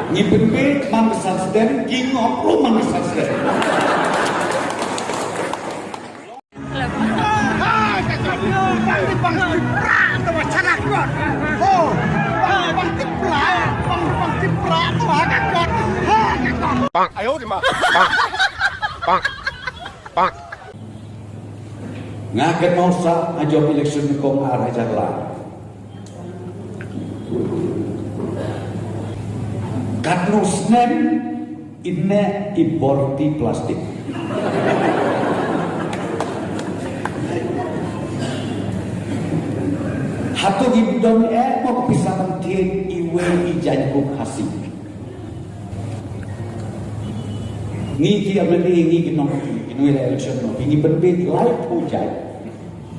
Ni berbeda mangsa sedang king of lu mangsa sedang. Bang, ayo di mana? Bang, bang. Ngaket mau sa ngajawab election kong arah jalan. Karena senen ini importi plastik. Hatu gibdon mau kepisahan tien iwe ijanku kasih. Ni kia beli ni kinong kinong election no ini berbeda lain pujai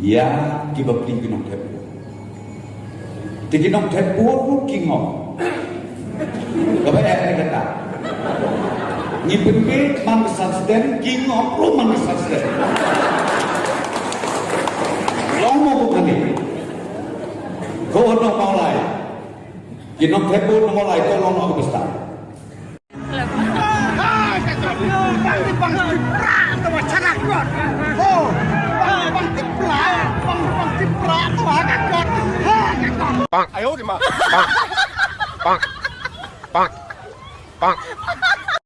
ya kita beli kinong tepu di kinong tepu pun kinong kepada yang kata ni berbeda mangsa sedang kinong pun mangsa sedang lomo bukan ini kau nak mulai kinong tepu nak mulai kau lomo besar Bang, ayo di mana? Bang, bang, bang, bang.